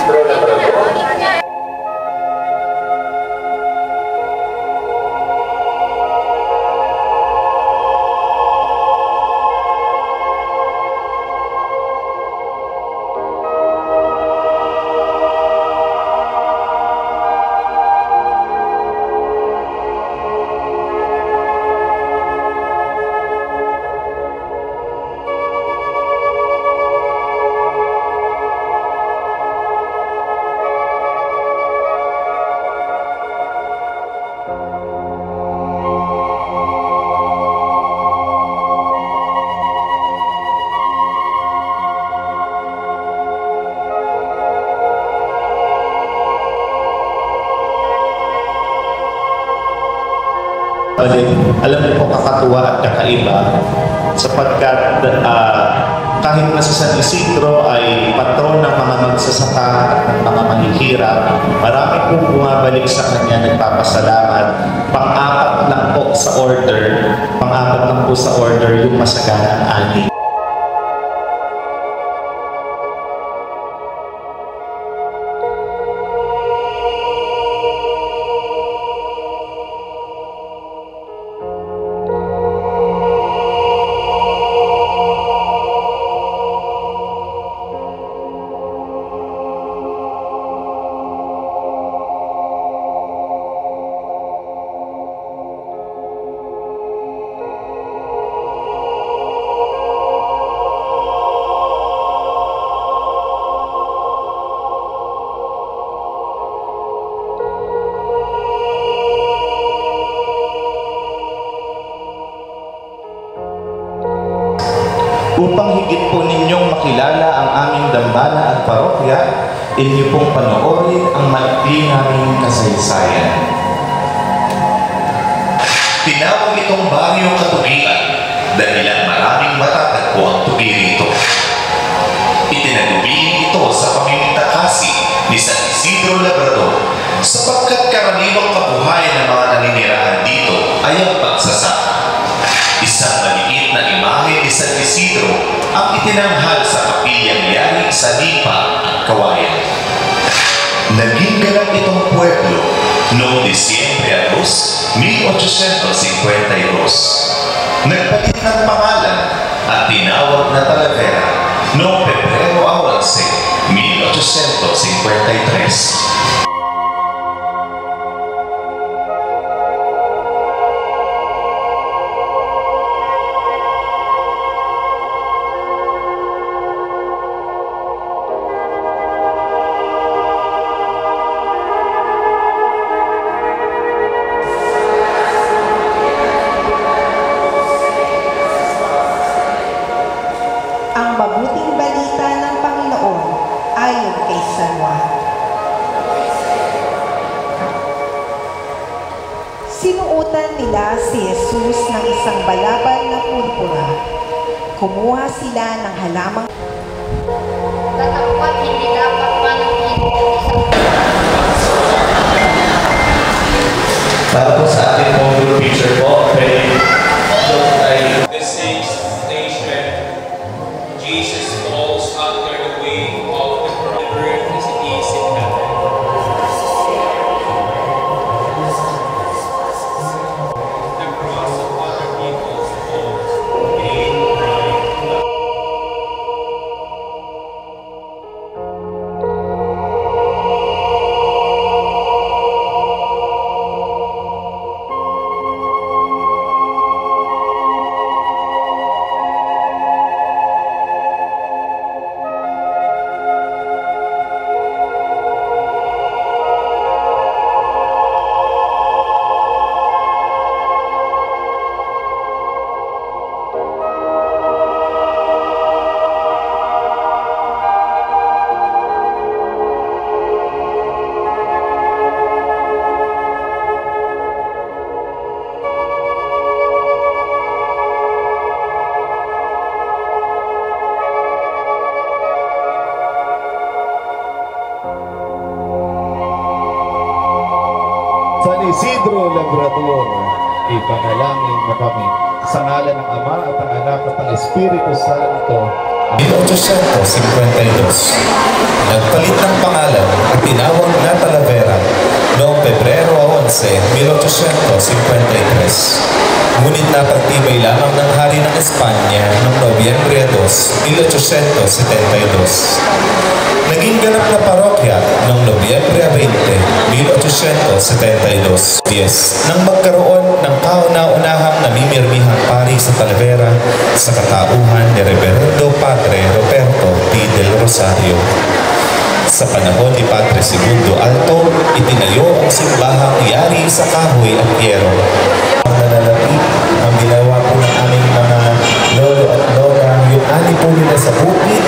Isidro Labrador. Alam niyo po, kakatuwa at kakaiba sapagkat kahit na si San Isidro ay patron ng mga magsasaka at mga manghihirap, marami pong bumabalik sa kanya, nagpapasalamat. Pang-apat lang po sa order yung masaganang ani. Upang higit po ninyong makilala ang aming dambana at parokya, inyo pong panoorin ang maikli naming kasaysayan. Tinawag itong baryong Katugian dahilan maraming matatagpo ang tugi rito. Itinagubing ito sa pamimintakasi ni San Isidro Labrador sapagkat karaniwang kabuhayan ng mga naninirahan dito ay ang pagsasaka. Isang maliit na imahe ni San Isidro ang itinanghal sa kapilyang yari sa Lipa at Kawayan. Naging ganap itong pueblo noong Disyembre 2, 1852. Nagpalit ng pangalan at tinawag na Talavera noong Pebrero 11, 1853. Ang mabuting balita ng Panginoon ayon kay San Juan. Sinuotan nila si Jesus ng isang balabal na purpura. Kumuha sila ng halamang Tatapwat hindi dapat manangin ng isang Para po sa ating pong group picture po, The sixth station, Jesus falls under the weight of the earth as it is in heaven. The cross of other people's faults paid right. San Isidro Labrador, ipanalangin mo kami sa ngalan ng Ama at ng Anak at ng Espiritu Santo. 1852, nagpalit ng pangalan at tinawag na Talavera noong Pebrero 11, 1853. Ngunit napagtibay lamang ng Hari ng Espanya noong Nobyembre 2, 1872. Naging ganap na parokya noong Nobyembre 20, 1872. Nang magkaroon ng kauna-unahang namimirmihang pari sa Talavera sa katauhan ni Reverendo Padre Roberto P. del Rosario. Sa panahon ni Padre Segundo Alto, itinayo ang simbahang yari sa kahoy at yero. Ang nanalapit, ang ginawa po ng aming mga lolo at lola, yung ani po nila sa bukid,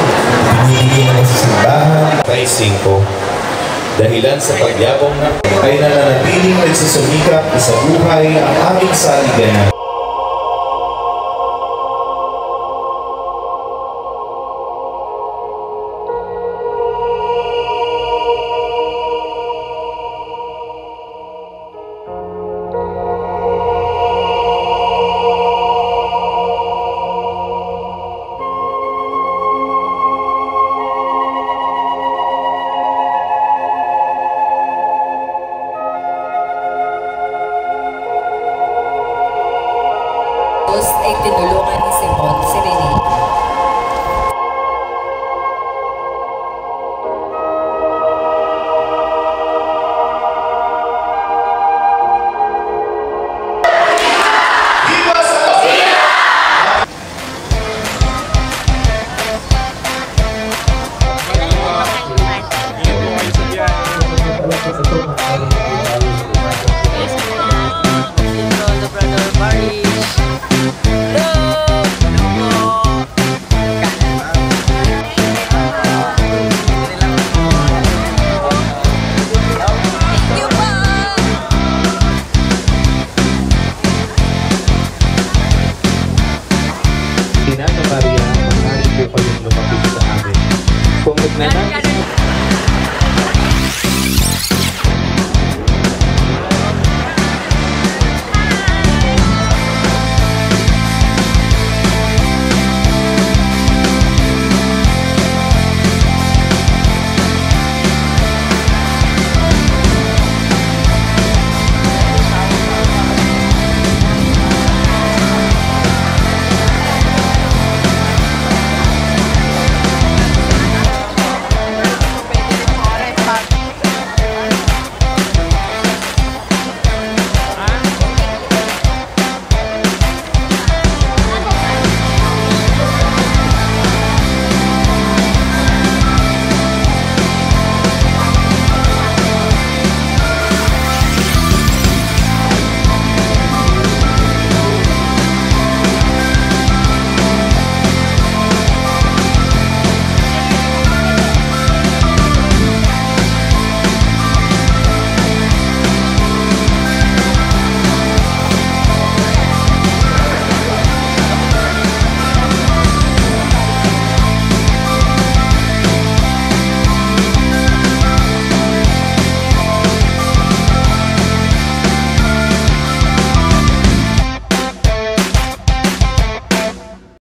binibigay nila sa simbahan. Kay 5, dahilan sa pagyabong na ay nananatiling nagsusumikap sa buhay ang aming saliganan. Ay tinulungan ni Simon si